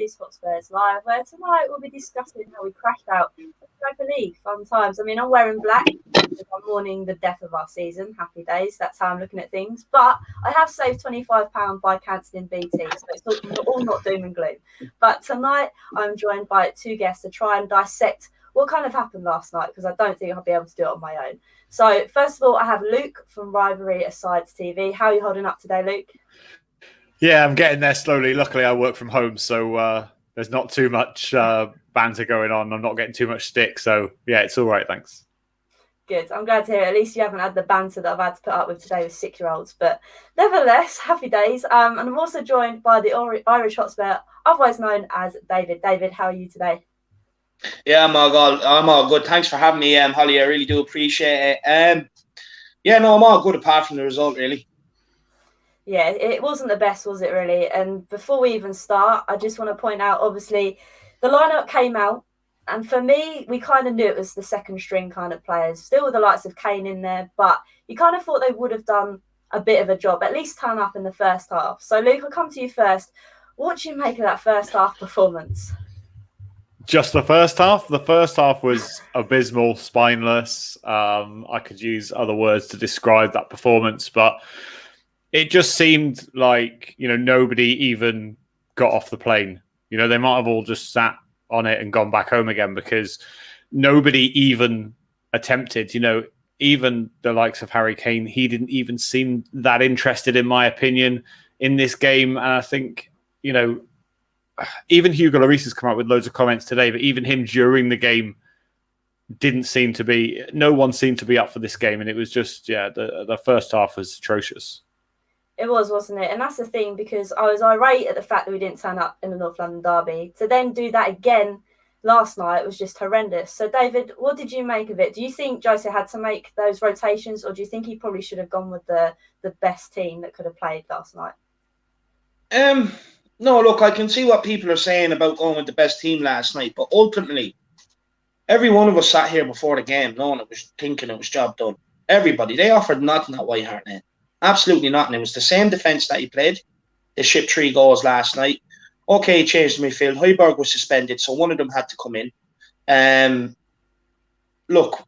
Irish Hotspurs Live, where tonight we'll be discussing how we crashed out the Europa League. Fun times. I mean, I'm wearing black because I'm mourning the death of our season. Happy days. That's how I'm looking at things. But I have saved £25 by cancelling BT, so it's all not doom and gloom. But tonight I'm joined by two guests to try and dissect what kind of happened last night, because I don't think I'll be able to do it on my own. So first of all, I have Luke from Rivalry Aside TV. How are you holding up today, Luke? Yeah, I'm getting there slowly. Luckily, I work from home, so there's not too much banter going on. I'm not getting too much stick, so yeah, it's all right, thanks. Good. I'm glad to hear it. At least you haven't had the banter that I've had to put up with today with 6-year-olds. But nevertheless, happy days. And I'm also joined by the Irish Hotspur, otherwise known as David. David, how are you today? Yeah, I'm all good. Thanks for having me, Hollie. I really do appreciate it. I'm all good apart from the result, really. Yeah, it wasn't the best, was it, really? And before we even start, I just want to point out, obviously, the lineup came out. And for me, we kind of knew it was the second string kind of players, still with the likes of Kane in there. But you kind of thought they would have done a bit of a job, at least turn up in the first half. So, Luke, I'll come to you first. What do you make of that first half performance? Just the first half? The first half was abysmal, spineless. I could use other words to describe that performance, but it just seemed like, nobody even got off the plane. They might have all just sat on it and gone back home again, because nobody even attempted. Even the likes of Harry Kane, he didn't even seem that interested, in my opinion, in this game. And I think, even Hugo Lloris has come out with loads of comments today, but even him during the game no one seemed to be up for this game. And it was just, the first half was atrocious. It was, wasn't it? And that's the thing, because I was irate at the fact that we didn't turn up in the North London derby. To then do that again last night was just horrendous. So, David, what did you make of it? Do you think Jose had to make those rotations, or do you think he probably should have gone with the best team that could have played last night? No, look, I can see what people are saying about going with the best team last night, but ultimately, every one of us sat here before the game knowing thinking it was job done. Everybody. They offered nothing at White Hart Lane. Absolutely nothing. It was the same defence that he played. They shipped 3 goals last night. Okay, he changed the midfield. Højbjerg was suspended, so one of them had to come in. Look,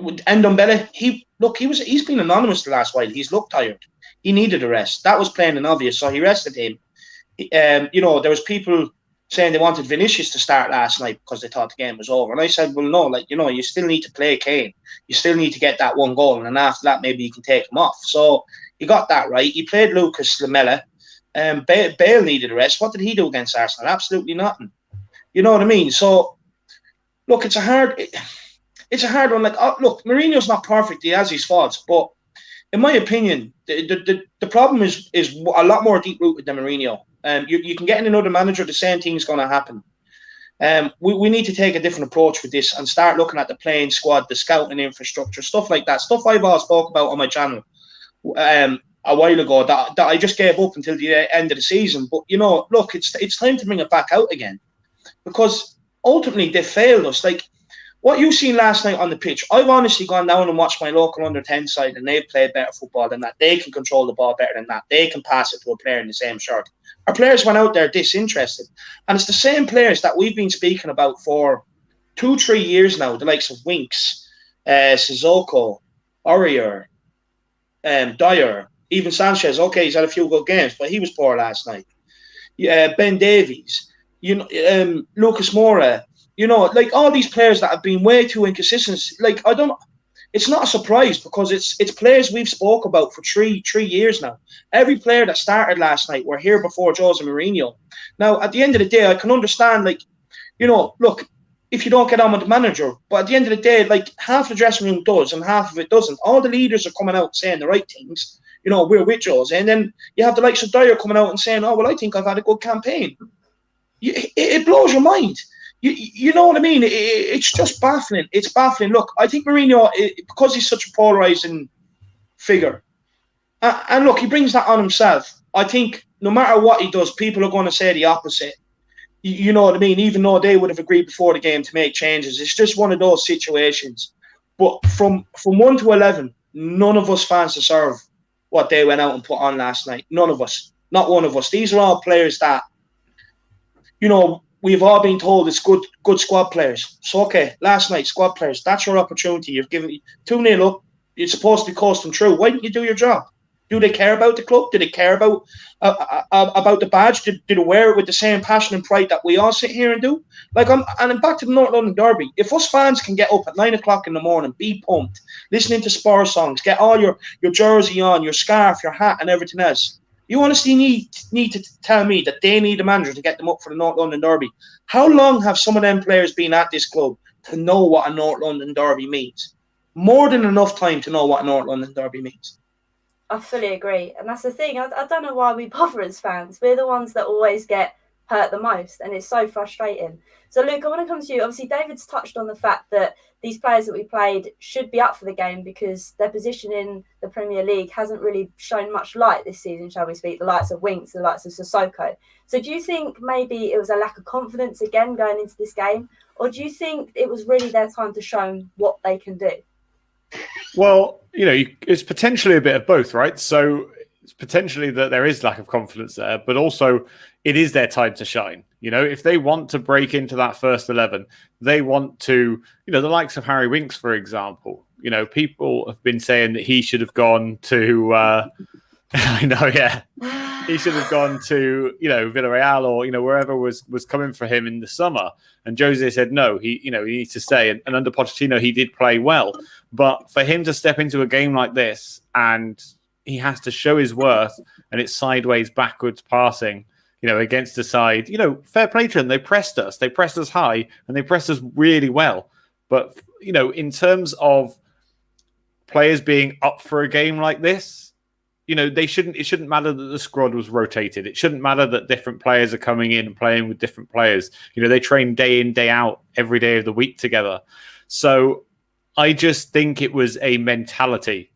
Ndombele, he's been anonymous the last while. He's looked tired. He needed a rest. That was plain and obvious, so he rested him. There was people saying they wanted Vinicius to start last night because they thought the game was over. And I said, well, no, you still need to play Kane. You still need to get that one goal. And after that, maybe you can take him off. So he got that right. He played Lucas Lamela. Bale needed a rest. What did he do against Arsenal? Absolutely nothing. You know what I mean? So, look, it's a hard one. Look, Mourinho's not perfect. He has his faults. But in my opinion, the problem is a lot more deep-rooted than Mourinho. You can get in another manager, the same thing's going to happen. We need to take a different approach with this and start looking at the playing squad, the scouting infrastructure, stuff like that. Stuff I've all spoke about on my channel a while ago that I just gave up until the end of the season. But, look, it's time to bring it back out again, because ultimately they failed us. Like, what you seen last night on the pitch, I've honestly gone down and watched my local under-10 side, and they've played better football than that. They can control the ball better than that. They can pass it to a player in the same shirt. Our players went out there disinterested. And it's the same players that we've been speaking about for 2-3 years now, the likes of Winks, Sissoko, Aurier, Dyer, even Sanchez. Okay, he's had a few good games, but he was poor last night. Ben Davies, Lucas Moura, all these players that have been way too inconsistent. It's not a surprise, because it's players we've spoke about for three years now. Every player that started last night were here before Jose Mourinho. Now, at the end of the day, I can understand, look, if you don't get on with the manager, but at the end of the day, half the dressing room does and half of it doesn't. All the leaders are coming out saying the right things. We're with Jose. And then you have the likes of Dyer coming out and saying, oh, well, I think I've had a good campaign. It blows your mind. You know what I mean? It's just baffling. It's baffling. Look, I think Mourinho, because he's such a polarising figure, and look, he brings that on himself. I think no matter what he does, people are going to say the opposite. You know what I mean? Even though they would have agreed before the game to make changes. It's just one of those situations. But from 1 to 11, none of us fans deserve what they went out and put on last night. None of us. Not one of us. These are all players that you know, we've all been told it's good squad players. So, okay, last night, squad players, that's your opportunity. You've given 2-0 up. You're supposed to be coasting through. Why didn't you do your job? Do they care about the club? Do they care about the badge? Did they wear it with the same passion and pride that we all sit here and do? Like, and back to the North London Derby. If us fans can get up at 9 o'clock in the morning, be pumped, listening to Spurs songs, get all your jersey on, your scarf, your hat, and everything else, you honestly need to tell me that they need a manager to get them up for the North London Derby. How long have some of them players been at this club to know what a North London Derby means? More than enough time to know what a North London Derby means. I fully agree. And that's the thing. I don't know why we bother as fans. We're the ones that always get hurt the most. And it's so frustrating. So, Luke, I want to come to you. Obviously, David's touched on the fact that these players that we played should be up for the game because their position in the Premier League hasn't really shown much light this season, shall we speak, the likes of Winks, the likes of Sissoko. So do you think maybe it was a lack of confidence again going into this game? Or do you think it was really their time to show them what they can do? Well, you know, it's potentially a bit of both, right? So it's potentially that there is lack of confidence there, but also it is their time to shine. You know, if they want to break into that first 11, they want to, you know, the likes of Harry Winks, for example. You know, people have been saying that he should have gone to, I know, yeah. He should have gone to, you know, Villarreal or, you know, wherever was coming for him in the summer. And Jose said, no, he needs to stay. And under Pochettino, he did play well. But for him to step into a game like this and he has to show his worth and it's sideways, backwards passing, you know, against a side, you know, fair play to them. They pressed us high and they pressed us really well. But, you know, in terms of players being up for a game like this, you know, it shouldn't matter that the squad was rotated. It shouldn't matter that different players are coming in and playing with different players. You know, they train day in, day out, every day of the week together. So I just think it was a mentality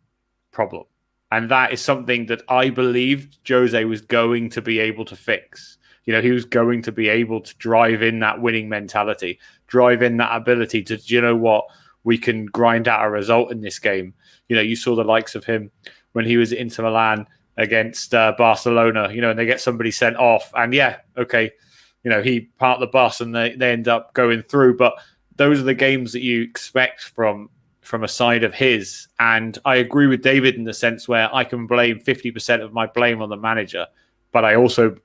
problem. And that is something that I believed Jose was going to be able to fix. You know, he was going to be able to drive in that winning mentality, drive in that ability to, you know what, we can grind out a result in this game. You know, you saw the likes of him when he was at Inter Milan against Barcelona, you know, and they get somebody sent off. And yeah, okay, you know, he parked the bus and they end up going through. But those are the games that you expect from a side of his. And I agree with David in the sense where I can blame 50% of my blame on the manager, but I also,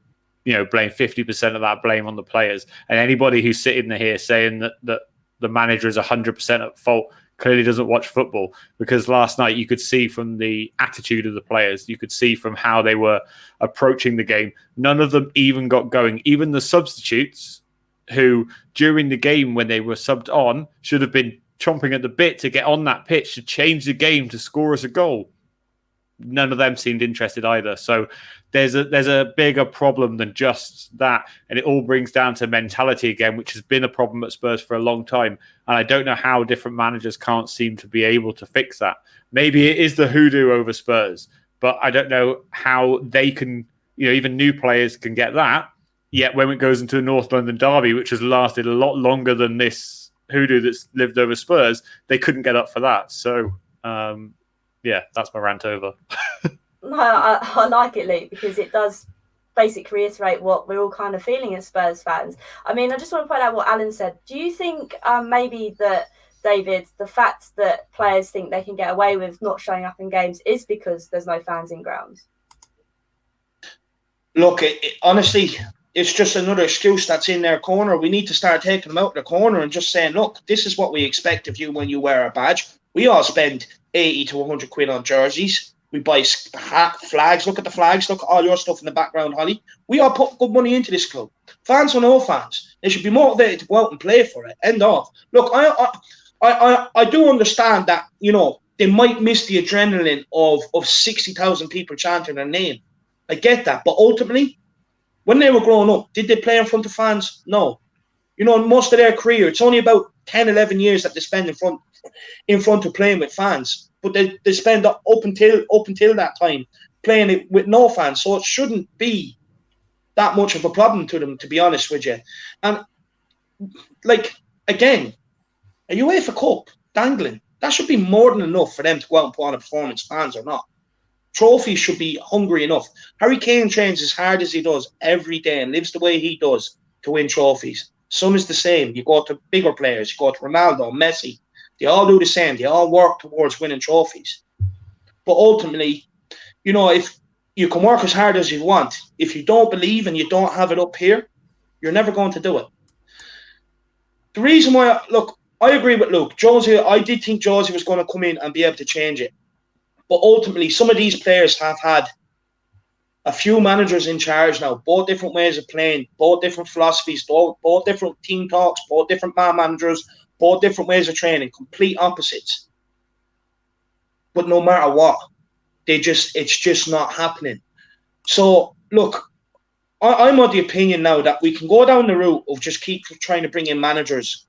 you know, blame 50% of that blame on the players. And anybody who's sitting here saying that the manager is 100% at fault clearly doesn't watch football, because last night you could see from the attitude of the players, you could see from how they were approaching the game, none of them even got going. Even the substitutes who during the game when they were subbed on should have been chomping at the bit to get on that pitch to change the game to score us a goal. None of them seemed interested either. So there's a bigger problem than just that. And it all brings down to mentality again, which has been a problem at Spurs for a long time. And I don't know how different managers can't seem to be able to fix that. Maybe it is the hoodoo over Spurs, but I don't know how they can, you know, even new players can get that. Yet when it goes into a North London derby, which has lasted a lot longer than this hoodoo that's lived over Spurs, they couldn't get up for that. So, yeah, that's my rant over. No, I like it, Luke, because it does basically reiterate what we're all kind of feeling as Spurs fans. I mean, I just want to point out what Alan said. Do you think maybe that, David, the fact that players think they can get away with not showing up in games is because there's no fans in grounds? Look, honestly, it's just another excuse that's in their corner. We need to start taking them out of the corner and just saying, look, this is what we expect of you when you wear a badge. We all spend 80 to 100 quid on jerseys. We buy flags. Look at the flags. Look at all your stuff in the background, Hollie. We all put good money into this club. Fans or no fans, they should be motivated to go out and play for it. End of. Look, I do understand that, you know, they might miss the adrenaline of 60,000 people chanting their name. I get that. But ultimately, when they were growing up, did they play in front of fans? No. You know, most of their career, it's only about 10, 11 years that they spend in front of playing with fans. But they spend up until that time playing it with no fans. So it shouldn't be that much of a problem to them, to be honest with you. And, like, again, a UEFA Cup dangling, that should be more than enough for them to go out and put on a performance, fans or not. Trophies should be hungry enough. Harry Kane trains as hard as he does every day and lives the way he does to win trophies. Son is the same. You go to bigger players. You go to Ronaldo, Messi. They all do the same. They all work towards winning trophies. But ultimately, you know, if you can work as hard as you want, if you don't believe and you don't have it up here, you're never going to do it. The reason why, look, I agree with Luke. Josie, I did think Josie was going to come in and be able to change it. But ultimately, some of these players have had a few managers in charge now, both different ways of playing, both different philosophies, both different team talks, both different man managers, both different ways of training, complete opposites. But no matter what, it's just not happening. So, look, I'm of the opinion now that we can go down the route of just keep trying to bring in managers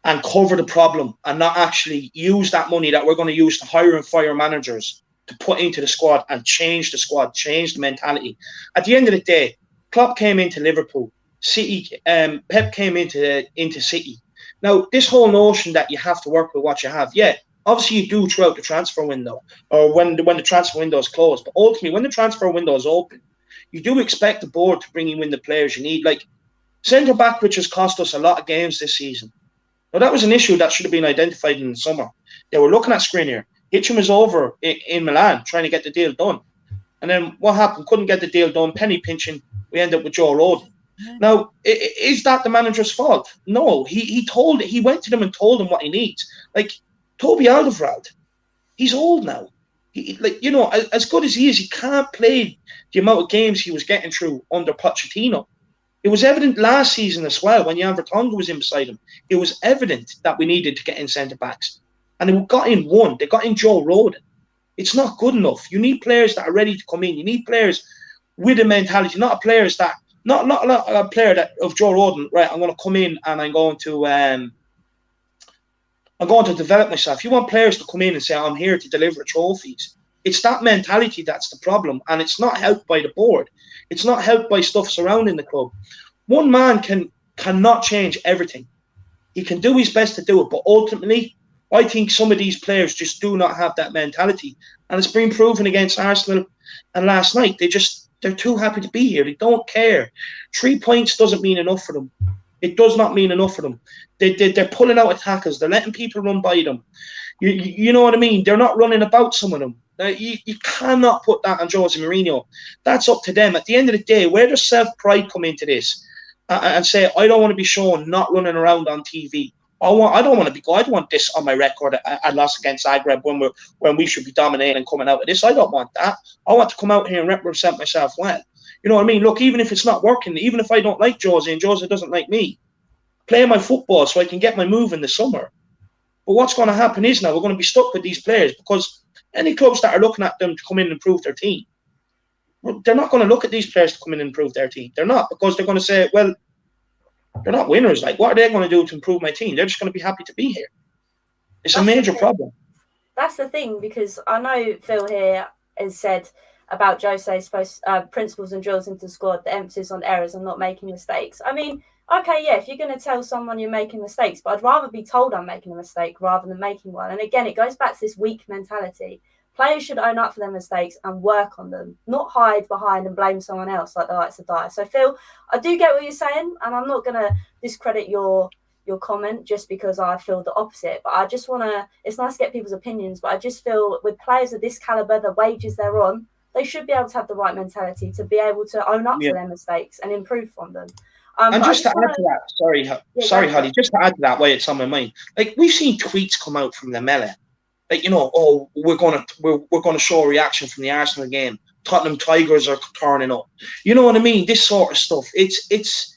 and cover the problem and not actually use that money that we're going to use to hire and fire managers to put into the squad and change the squad, change the mentality. At the end of the day, Klopp came into Liverpool, Pep came into City. Now, this whole notion that you have to work with what you have, yeah, obviously you do throughout the transfer window or when the transfer window is closed. But ultimately, when the transfer window is open, you do expect the board to bring you in the players you need. Like centre-back, which has cost us a lot of games this season. Now, that was an issue that should have been identified in the summer. They were looking at Skriniar. Hitcham was over in Milan trying to get the deal done. And then what happened? Couldn't get the deal done. Penny pinching. We ended up with Joe Rodon. Now, is that the manager's fault? No. He went to them and told them what he needs. Like Toby Alderweireld, he's old now. As good as he is, he can't play the amount of games he was getting through under Pochettino. It was evident last season as well when Jan Vertonghen was in beside him. It was evident that we needed to get in centre-backs. And they got in one. They got in Joe Rodon. It's not good enough. You need players that are ready to come in. You need players with a mentality, not a player that of Joe Rodon, right, I'm going to come in and I'm going to develop myself. You want players to come in and say, I'm here to deliver trophies. It's that mentality that's the problem, and it's not helped by the board. It's not helped by stuff surrounding the club. One man cannot change everything. He can do his best to do it, but ultimately, I think some of these players just do not have that mentality. And it's been proven against Arsenal and last night. They're too happy to be here. They don't care. 3 points doesn't mean enough for them. It does not mean enough for them. They're pulling out attackers. They're letting people run by them. You know what I mean? They're not running about some of them. You cannot put that on Jose Mourinho. That's up to them. At the end of the day, where does self-pride come into this? And say, I don't want to be shown not running around on TV. I don't want this on my record. I lost against Zagreb when we should be dominating and coming out of this. I don't want that. I want to come out here and represent myself well. You know what I mean? Look, even if it's not working, even if I don't like Jose and Jose doesn't like me, play my football so I can get my move in the summer. But what's going to happen is now we're going to be stuck with these players because any clubs that are looking at them to come in and improve their team, they're not going to look at these players to come in and improve their team. They're not, because they're going to say, well, they're not winners. Like, what are they going to do to improve my team? They're just going to be happy to be here. It's a major problem. That's the thing, because I know Phil here has said about Jose's principles and drills into the squad, the emphasis on errors and not making mistakes. I mean, okay, yeah, if you're going to tell someone you're making mistakes, but I'd rather be told I'm making a mistake rather than making one. And again, it goes back to this weak mentality. Players should own up for their mistakes and work on them, not hide behind and blame someone else like the likes of Dyer. So, Phil, I do get what you're saying, and I'm not going to discredit your comment just because I feel the opposite. But I just want to, it's nice to get people's opinions, but I just feel with players of this calibre, the wages they're on, they should be able to have the right mentality to be able to own up to their mistakes and improve from them. And just to add to that, sorry, Hollie, just to add to that, why it's on my mind. Like, we've seen tweets come out from Lamella, like, you know, oh, we're gonna show a reaction from the Arsenal game. Tottenham Tigers are turning up. You know what I mean? This sort of stuff. It's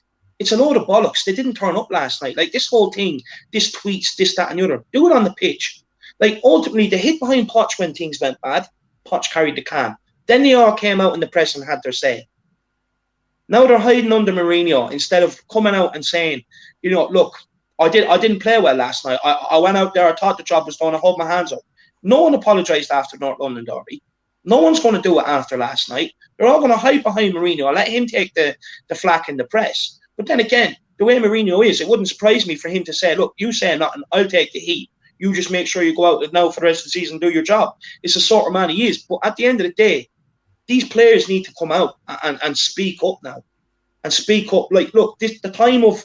a load of bollocks. They didn't turn up last night. Like, this whole thing, this tweets, this, that, and the other. Do it on the pitch. Like, ultimately, they hid behind Poch when things went bad. Poch carried the can. Then they all came out in the press and had their say. Now they're hiding under Mourinho instead of coming out and saying, you know, look, I didn't play well last night. I went out there, I thought the job was done, I hold my hands up. No one apologised after North London Derby. No one's going to do it after last night. They're all going to hide behind Mourinho and let him take the flak in the press. But then again, the way Mourinho is, it wouldn't surprise me for him to say, look, you say nothing, I'll take the heat. You just make sure you go out now for the rest of the season and do your job. It's the sort of man he is. But at the end of the day, these players need to come out and speak up now. and speak up. Like, look, this the time of,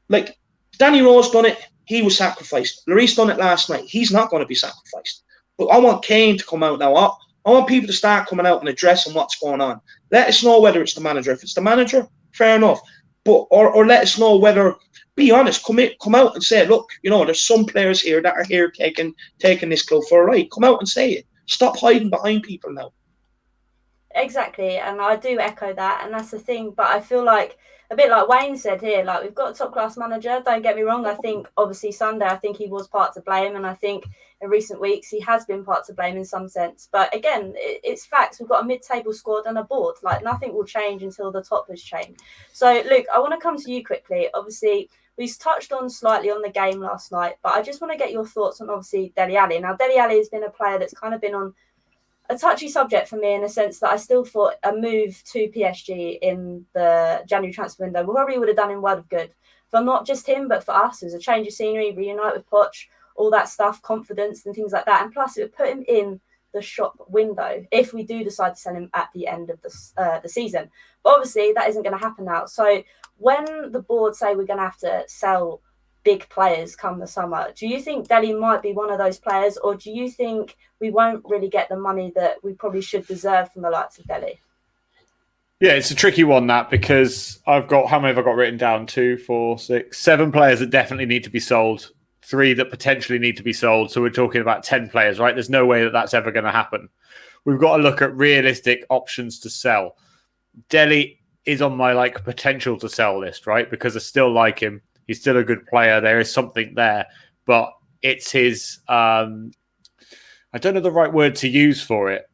like, Danny Rose done it. He was sacrificed. Lloris done it last night. He's not going to be sacrificed. But I want Kane to come out now. I want people to start coming out and addressing what's going on. Let us know whether it's the manager. If it's the manager, fair enough. But or let us know whether, be honest, come out and say, look, you know, there's some players here that are here taking this club for a ride. Come out and say it. Stop hiding behind people now. Exactly, and I do echo that, and that's the thing. But I feel like, a bit like Wayne said here, like, we've got a top-class manager. Don't get me wrong. I think, obviously, Sunday, I think he was part to blame, and I think in recent weeks he has been part to blame in some sense. But again, it's facts. We've got a mid-table squad and a board. Like, nothing will change until the top has changed. So, Luke, I want to come to you quickly. Obviously, we touched on slightly on the game last night, but I just want to get your thoughts on, obviously, Dele Alli. Now, Dele Alli has been a player that's kind of been on a touchy subject for me, in a sense that I still thought a move to PSG in the January transfer window probably would have done him well of good for not just him, but for us, as a change of scenery, reunite with Poch, all that stuff, confidence and things like that. And plus, it would put him in the shop window if we do decide to sell him at the end of the season. But obviously, that isn't going to happen now. So when the board say we're going to have to sell big players come the summer, do you think Dele might be one of those players, or do you think we won't really get the money that we probably should deserve from the likes of Dele? Yeah, it's a tricky one, that, because I've got, how many have I got written down? 2, 4, 6, 7 players that definitely need to be sold, 3 that potentially need to be sold. So we're talking about 10 players, right? There's no way that that's ever going to happen. We've got to look at realistic options to sell. Dele is on my potential to sell list, right? Because I still like him. He's still a good player. There is something there, but it's his, I don't know the right word to use for it.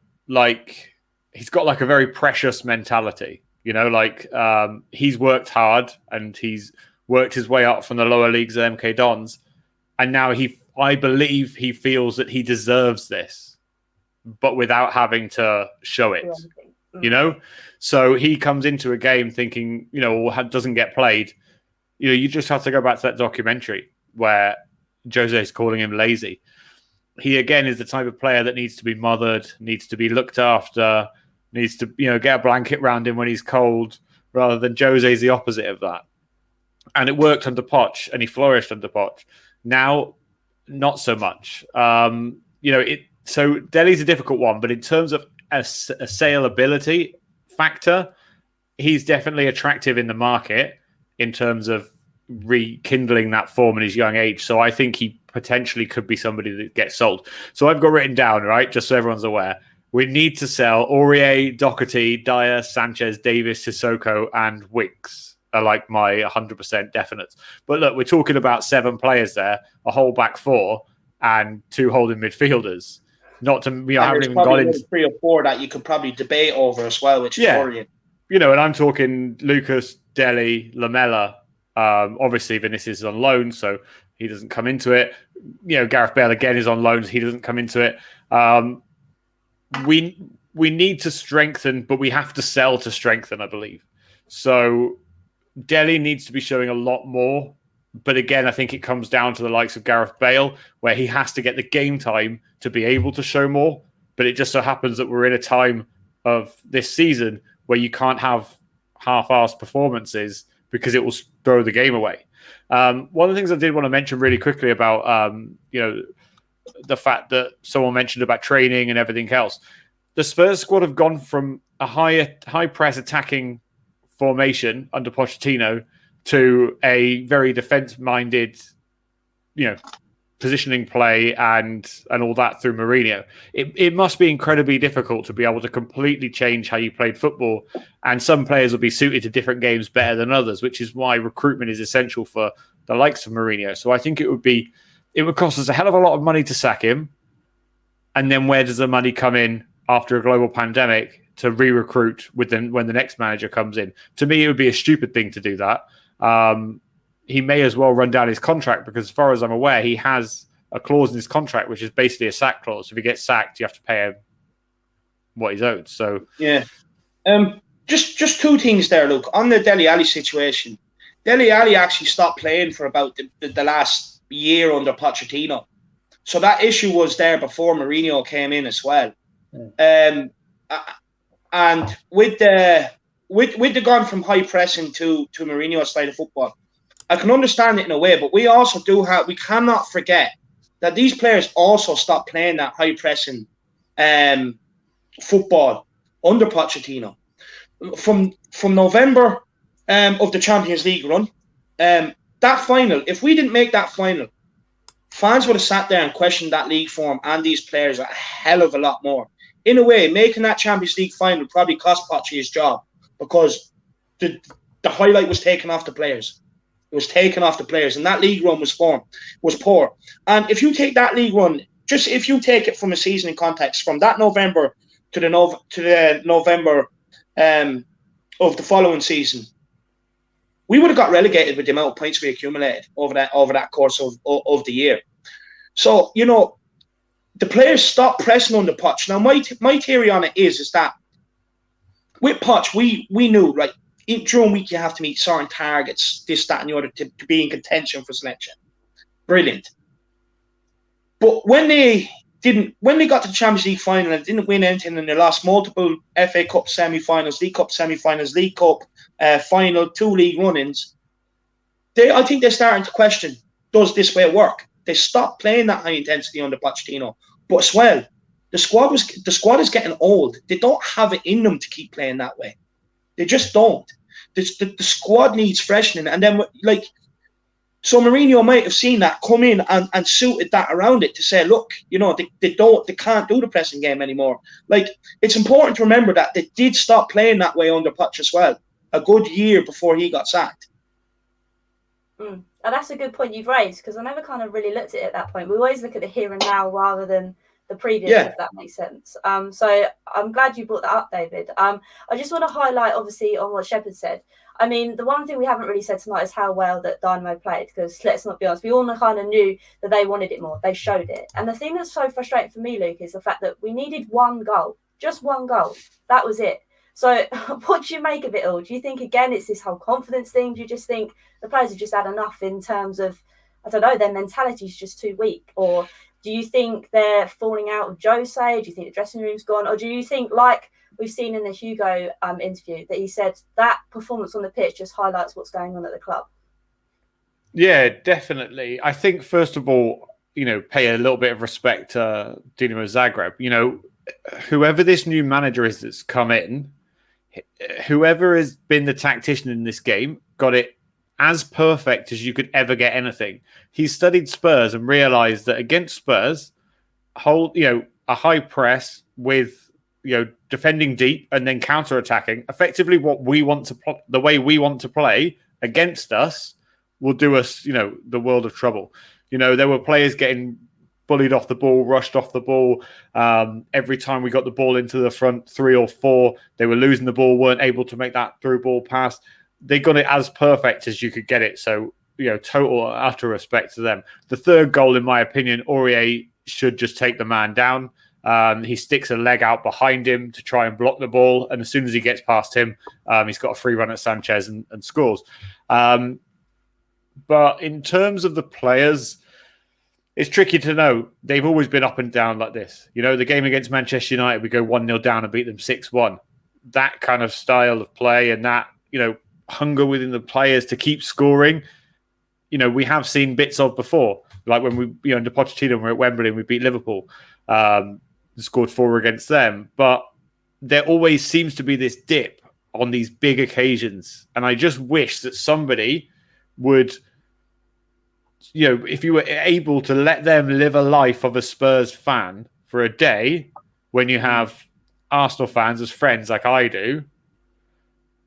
He's got a very precious mentality, you know, he's worked hard and he's worked his way up from the lower leagues of MK Dons. And now I believe he feels that he deserves this, but without having to show it, you know? So he comes into a game thinking, you know, doesn't get played. You know, you just have to go back to that documentary where Jose is calling him lazy. He, again, is the type of player that needs to be mothered, needs to be looked after, needs to, you know, get a blanket around him when he's cold, rather than Jose's the opposite of that. And it worked under Poch, and he flourished under Poch. Now, not so much. You know, so Dele's a difficult one, but in terms of a saleability factor, he's definitely attractive in the market in terms of rekindling that form in his young age. So I think he potentially could be somebody that gets sold. So I've got written down, right, just so everyone's aware, we need to sell Aurier, Doherty, Dyer, Sanchez, Davis, Sissoko, and Winks are my 100% definites. But look, we're talking about 7 players there, a whole back 4, and 2 holding midfielders. Not to, you know, I haven't even got into 3 or 4 that you could probably debate over as well, which is worrying. You know, and I'm talking Lucas, Dele, Lamela. Obviously, Vinicius is on loan, so he doesn't come into it. You know, Gareth Bale again is on loan, so he doesn't come into it. We need to strengthen, but we have to sell to strengthen, I believe. So Dele needs to be showing a lot more. But again, I think it comes down to the likes of Gareth Bale, where he has to get the game time to be able to show more. But it just so happens that we're in a time of this season where you can't have half-assed performances because it will throw the game away. One of the things I did want to mention really quickly about, you know, the fact that someone mentioned about training and everything else. The Spurs squad have gone from a high press attacking formation under Pochettino to a very defense-minded, you know, positioning play and all that through Mourinho. It must be incredibly difficult to be able to completely change how you played football. And some players will be suited to different games better than others, which is why recruitment is essential for the likes of Mourinho. So I think it would cost us a hell of a lot of money to sack him. And then where does the money come in after a global pandemic to re-recruit when the next manager comes in? To me, it would be a stupid thing to do that. He may as well run down his contract because, as far as I'm aware, he has a clause in his contract which is basically a sack clause. So if he gets sacked, you have to pay him what he's owed. So yeah, just 2 things there, Luke. On the Dele Alli situation, Dele Alli actually stopped playing for about the last year under Pochettino. So that issue was there before Mourinho came in as well. And with the with the gone from high pressing to Mourinho's style of football, I can understand it in a way, but we cannot forget that these players also stopped playing that high pressing football under Pochettino. From November of the Champions League run, that final, if we didn't make that final, fans would have sat there and questioned that league form and these players a hell of a lot more. In a way, making that Champions League final probably cost Poch his job because the highlight was taken off the players. It was taken off the players, and that league run was poor. And if you take that league run, just if you take it from a season in context, from that November to the November of the following season, we would have got relegated with the amount of points we accumulated over that course of the year. So, you know, the players stopped pressing on the Poch. Now, my theory on it is that with Poch, we knew, right, during week you have to meet certain targets, this, that, and the other to be in contention for selection. Brilliant. But when they got to the Champions League final and didn't win anything, and they lost multiple FA Cup semi-finals, League Cup semi-finals, League Cup final, 2 league run-ins, I think they're starting to question, does this way work? They stopped playing that high intensity under Pochettino. But as well, the squad is getting old. They don't have it in them to keep playing that way. They just don't. The squad needs freshening. And then, like, so Mourinho might have seen that, come in and suited that around it to say, look, you know, they can't do the pressing game anymore. Like, it's important to remember that they did stop playing that way under Poch as well, a good year before he got sacked. And that's a good point you've raised, because I never kind of really looked at it at that point. We always look at the here and now rather than the previous, if that makes sense. So I'm glad you brought that up, David. I just want to highlight, obviously, on what Shepherd said. I mean, the one thing we haven't really said tonight is how well that Dynamo played, because let's not be honest, we all kind of knew that they wanted it more. They showed it. And the thing that's so frustrating for me, Luke, is the fact that we needed one goal, just one goal. That was it. So what do you make of it all? Do you think, again, it's this whole confidence thing? Do you just think the players have just had enough in terms of, I don't know, their mentality is just too weak? Or do you think they're falling out with Jose? Do you think the dressing room's gone? Or do you think, like we've seen in the Hugo interview, that he said that performance on the pitch just highlights what's going on at the club? Yeah, definitely. I think, first of all, you know, pay a little bit of respect to Dinamo Zagreb. You know, whoever this new manager is that's come in, whoever has been the tactician in this game, got it as perfect as you could ever get anything. He studied Spurs and realised that against Spurs, a high press with, you know, defending deep and then counter-attacking, effectively what we want to the way we want to play against us will do us, you know, the world of trouble. You know, there were players getting bullied off the ball, rushed off the ball. Every time we got the ball into the front 3 or 4, they were losing the ball, weren't able to make that through ball pass. They got it as perfect as you could get it. So, you know, total utter respect to them. The third goal, in my opinion, Aurier should just take the man down. He sticks a leg out behind him to try and block the ball. And as soon as he gets past him, he's got a free run at Sanchez and scores. But in terms of the players, it's tricky to know. They've always been up and down like this. You know, the game against Manchester United, we go 1-0 down and beat them 6-1. That kind of style of play and that, you know, hunger within the players to keep scoring, you know, we have seen bits of before. Like when we, you know, under Pochettino, we're at Wembley and we beat Liverpool, scored 4 against them. But there always seems to be this dip on these big occasions. And I just wish that somebody would, you know, if you were able to let them live a life of a Spurs fan for a day, when you have Arsenal fans as friends like I do,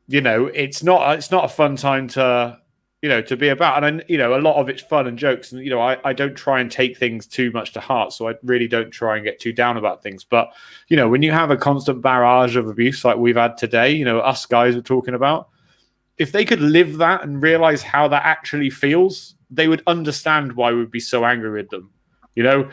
you know, it's not a fun time to, you know, to be about. And, you know, a lot of it's fun and jokes. And, you know, I don't try and take things too much to heart. So I really don't try and get too down about things. But, you know, when you have a constant barrage of abuse like we've had today, you know, us guys are talking about, if they could live that and realize how that actually feels, they would understand why we'd be so angry with them. You know,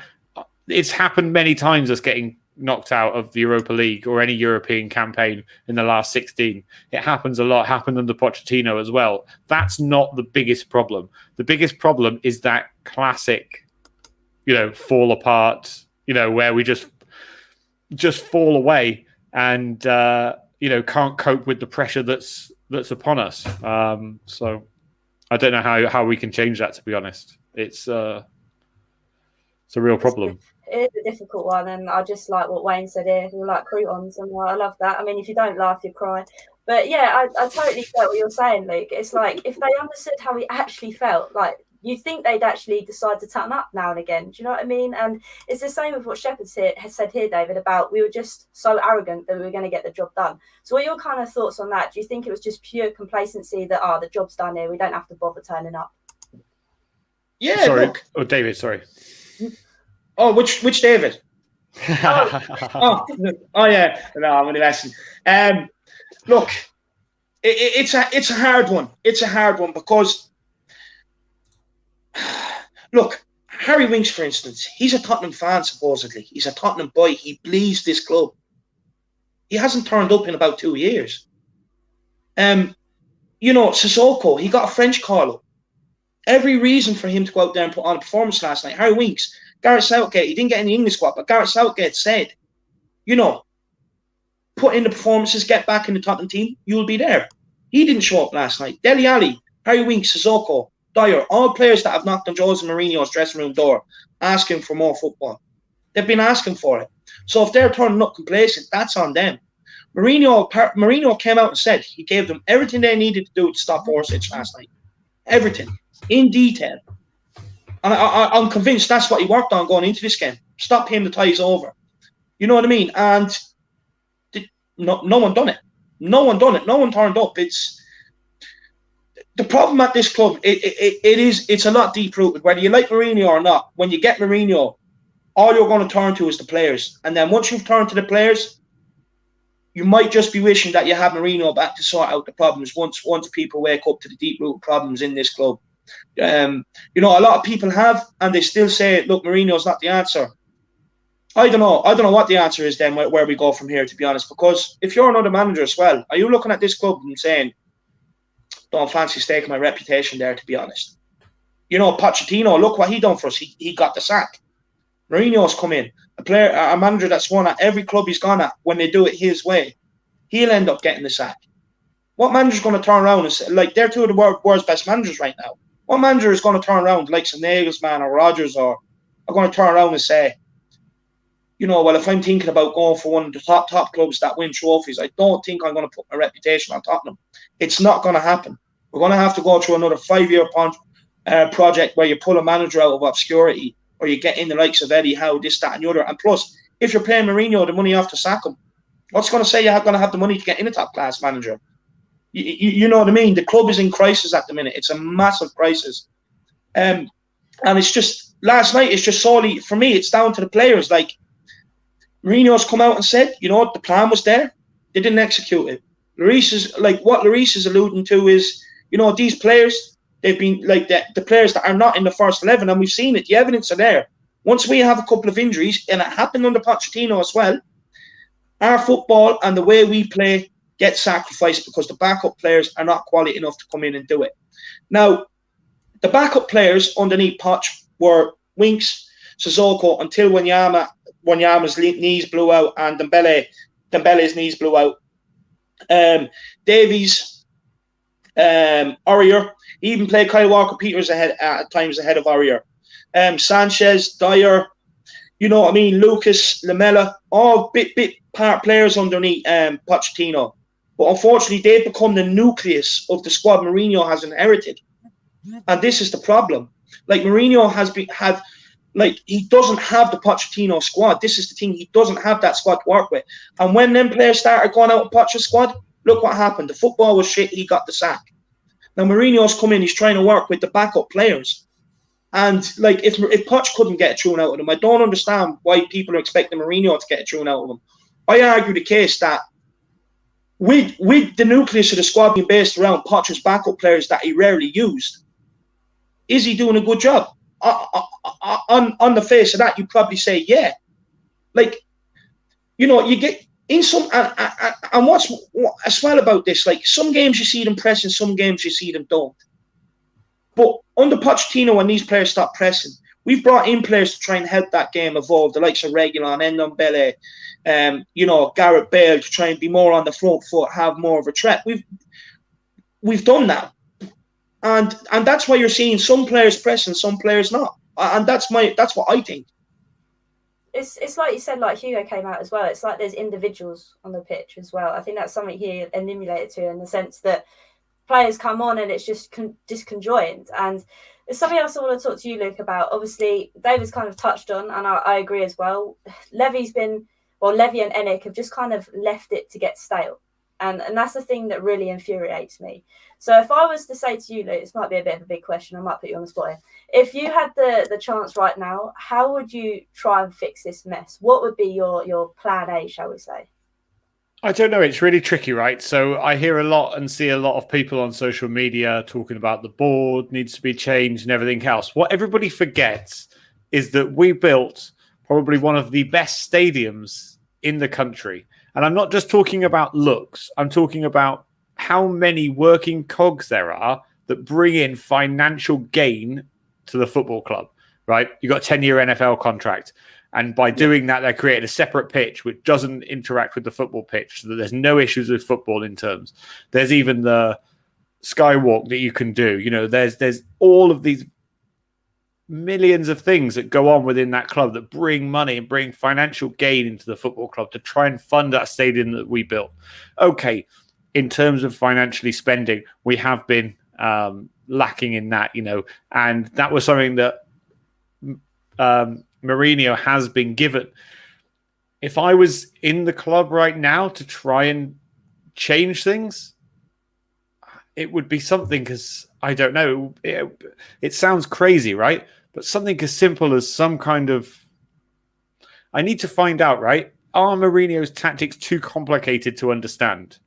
it's happened many times, us getting knocked out of the Europa League or any European campaign in the last 16. It happens a lot. Happened under Pochettino as well. That's not the biggest problem. The biggest problem is that classic, you know, fall apart, you know, where we just fall away. And, can't cope with the pressure that's upon us. So I don't know how we can change that. To be honest, it's a real problem. It is a difficult one, and I just like what Wayne said here. We like croutons, and I love that. I mean, if you don't laugh, you cry. But yeah, I totally get what you're saying, Luke. It's like if they understood how he actually felt, like you think they'd actually decide to turn up now and again. Do you know what I mean? And it's the same with what Shepherd's has said here, David, about we were just so arrogant that we were going to get the job done. So what are your kind of thoughts on that? Do you think it was just pure complacency that, the job's done here, we don't have to bother turning up? Yeah, sorry. Look. Oh, David, sorry. Oh, which David? oh yeah. No, I'm only messing. Look, it's a hard one. It's a hard one because, look, Harry Winks, for instance, he's a Tottenham fan, supposedly. He's a Tottenham boy. He bleeds this club. He hasn't turned up in about 2 years. Sissoko, he got a French call-up. Every reason for him to go out there and put on a performance last night. Harry Winks, Gareth Southgate, he didn't get in the English squad, but Gareth Southgate said, put in the performances, get back in the Tottenham team, you'll be there. He didn't show up last night. Dele Alli, Harry Winks, Sissoko, Dyer, all players that have knocked on Jose Mourinho's dressing room door asking for more football. They've been asking for it. So if they're turning up complacent, that's on them. Mourinho came out and said he gave them everything they needed to do to stop Orsic last night. Everything. In detail. And I'm convinced that's what he worked on going into this game. Stop him, the tie's over. You know what I mean? And no one done it. No one done it. No one turned up. It's the problem at this club. It's a lot deep rooted. Whether you like Mourinho or not, when you get Mourinho, all you're going to turn to is the players. And then once you've turned to the players, you might just be wishing that you have Mourinho back to sort out the problems once people wake up to the deep rooted problems in this club. A lot of people have, and they still say, look, Mourinho's not the answer. I don't know what the answer is then, where we go from here, to be honest, because if you're another manager as well, are you looking at this club and saying, don't fancy staking my reputation there, to be honest? Pochettino, look what he done for us. He got the sack. Mourinho's come in, a manager that's won at every club he's gone at. When they do it his way, he'll end up getting the sack. What manager's going to turn around and say, like, they're two of the world's best managers right now? What manager is going to turn around, like some Nagelsmann or Rodgers, or are going to turn around and say, well, if I'm thinking about going for one of the top clubs that win trophies, I don't think I'm going to put my reputation on Tottenham. It's not going to happen. We're going to have to go through another 5-year project where you pull a manager out of obscurity, or you get in the likes of Eddie Howe, this, that, and the other. And plus, if you're paying Mourinho the money off to sack him, what's going to say you're going to have the money to get in a top-class manager? You know what I mean? The club is in crisis at the minute. It's a massive crisis. And it's just, last night, it's just solely, for me, it's down to the players. Like, Mourinho's come out and said, the plan was there. They didn't execute it. What Lloris is alluding to is, these players, they've been, like, the players that are not in the first 11, and we've seen it. The evidence are there. Once we have a couple of injuries, and it happened under Pochettino as well, our football and the way we play get sacrificed because the backup players are not quality enough to come in and do it. Now, the backup players underneath Poch were Winks, Sissoko, until Wanyama's knees blew out and Dembele's knees blew out. Davies, Aurier, he even played Kyle Walker-Peters at times ahead of Aurier. Sanchez, Dyer, Lucas, Lamela, all bit part players underneath Pochettino. But unfortunately, they've become the nucleus of the squad Mourinho has inherited. And this is the problem. Like, Mourinho he doesn't have the Pochettino squad. This is the thing. He doesn't have that squad to work with. And when them players started going out of Poch's squad, look what happened. The football was shit. He got the sack. Now, Mourinho's come in. He's trying to work with the backup players. And, like, if Poch couldn't get a tune out of them, I don't understand why people are expecting Mourinho to get a tune out of them. I argue the case that with the nucleus of the squad being based around Poch's backup players that he rarely used, is he doing a good job? On the face of that, you probably say, yeah. Like, you get in some, and what's as well about this, like, some games you see them pressing, some games you see them don't. But under Pochettino, when these players stop pressing, we've brought in players to try and help that game evolve, the likes of Reguilon, Ndombele, Gareth Bale to try and be more on the front foot, have more of a threat. We've done that, and that's why you're seeing some players press and some players not, and that's what I think. It's like you said, like Hugo came out as well. It's like there's individuals on the pitch as well. I think that's something he emulated to, in the sense that players come on and it's just disconjoined. And there's something else I want to talk to you, Luke, about. Obviously, David's kind of touched on, and I agree as well. Levy and Enick have just kind of left it to get stale. And that's the thing that really infuriates me. So if I was to say to you, Luke, this might be a bit of a big question, I might put you on the spot here. If you had the chance right now, how would you try and fix this mess? What would be your plan A, shall we say? I don't know. It's really tricky, right? So I hear a lot and see a lot of people on social media talking about the board needs to be changed and everything else. What everybody forgets is that we built probably one of the best stadiums in the country. And I'm not just talking about looks. I'm talking about how many working cogs there are that bring in financial gain to the football club, right? You've got a 10-year NFL contract. And by doing that, they created a separate pitch which doesn't interact with the football pitch, so that there's no issues with football in terms. There's even the skywalk that you can do. There's all of these millions of things that go on within that club that bring money and bring financial gain into the football club to try and fund that stadium that we built. Okay, in terms of financially spending, we have been lacking in that, and that was something that Mourinho has been given. If I was in the club right now to try and change things, it would be something, because I don't know, it sounds crazy, right? But something as simple as some kind of, I need to find out, right? Are Mourinho's tactics too complicated to understand?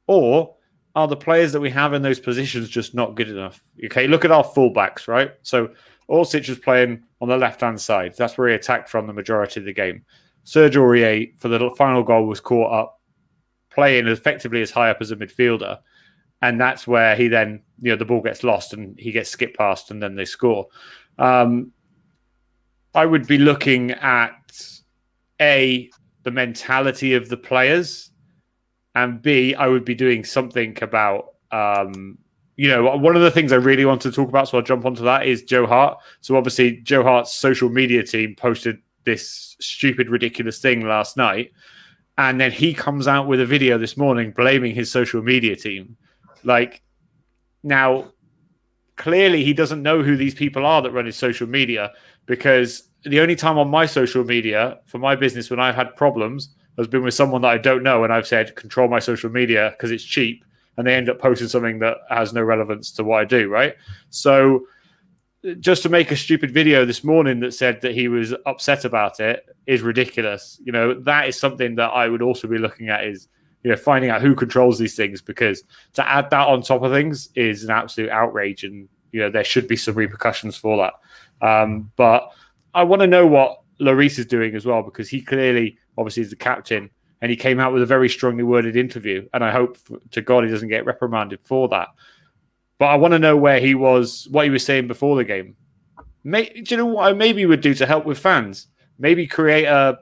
Or are the players that we have in those positions just not good enough? Okay, look at our fullbacks, right? So Orsic was playing on the left-hand side. That's where he attacked from the majority of the game. Serge Aurier, for the final goal, was caught up playing effectively as high up as a midfielder. And that's where he then, the ball gets lost and he gets skipped past and then they score. I would be looking at, A, the mentality of the players, and B, I would be doing something about, one of the things I really want to talk about, so I'll jump onto that, is Joe Hart. So obviously Joe Hart's social media team posted this stupid, ridiculous thing last night. And then he comes out with a video this morning blaming his social media team. Now, clearly he doesn't know who these people are that run his social media, because the only time on my social media for my business when I've had problems has been with someone that I don't know, and I've said, control my social media because it's cheap, and they end up posting something that has no relevance to what I do, right? So just to make a stupid video this morning that said that he was upset about it is ridiculous. That is something that I would also be looking at, is finding out who controls these things, because to add that on top of things is an absolute outrage, and there should be some repercussions for that. But I want to know what Lloris is doing as well, because he clearly, obviously, is the captain, and he came out with a very strongly worded interview, and I hope to God he doesn't get reprimanded for that. But I want to know where he was, what he was saying before the game. Do you know what I maybe would do to help with fans? Maybe create a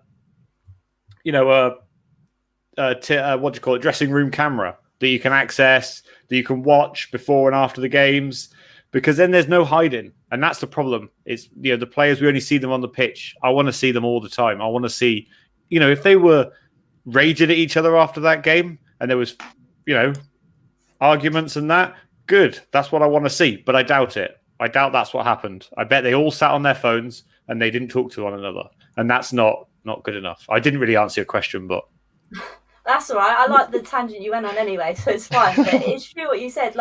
dressing room camera that you can access, that you can watch before and after the games, because then there's no hiding. And that's the problem. It's, the players, we only see them on the pitch. I want to see them all the time. I want to see, if they were raging at each other after that game and there was, arguments and that, good. That's what I want to see. But I doubt it. I doubt that's what happened. I bet they all sat on their phones and they didn't talk to one another. And that's not good enough. I didn't really answer your question, but... That's all right. I like the tangent you went on anyway, so it's fine. But it's true what you said.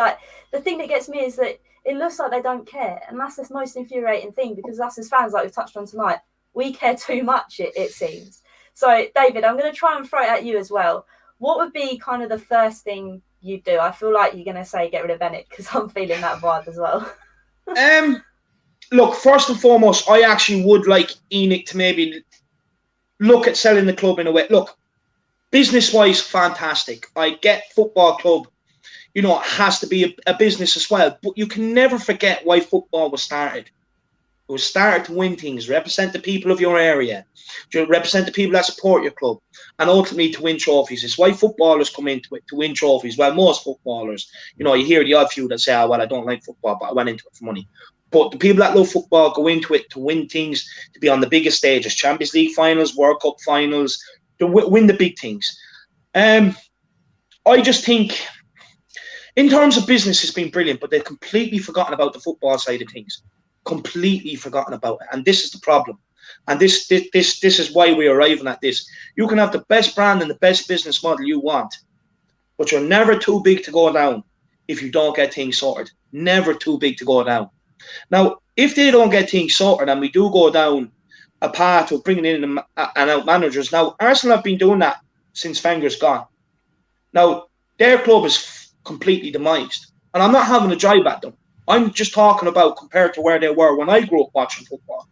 The thing that gets me is that it looks like they don't care. And that's the most infuriating thing, because us as fans, like we've touched on tonight, we care too much, it seems. So, David, I'm going to try and throw it at you as well. What would be kind of the first thing you'd do? I feel like you're going to say get rid of Bennett, because I'm feeling that vibe as well. Look, first and foremost, I actually would like Enoch to maybe look at selling the club in a way. Look, business-wise, fantastic. I get football club, it has to be a business as well. But you can never forget why football was started. It was started to win things, represent the people of your area, to represent the people that support your club, and ultimately to win trophies. It's why footballers come into it, to win trophies. Well, most footballers, you hear the odd few that say, oh, well, I don't like football, but I went into it for money. But the people that love football go into it to win things, to be on the biggest stages, Champions League finals, World Cup finals, to win the big things. I just think, in terms of business, it's been brilliant, but they've completely forgotten about the football side of things. Completely forgotten about it. And this is the problem. And this is why we're arriving at this. You can have the best brand and the best business model you want, but you're never too big to go down if you don't get things sorted. Never too big to go down. Now, if they don't get things sorted and we do go down a path of bringing in and out managers, now Arsenal have been doing that since Wenger's gone. Now, their club is completely demised. And I'm not having a jibe at them. I'm just talking about compared to where they were when I grew up watching football.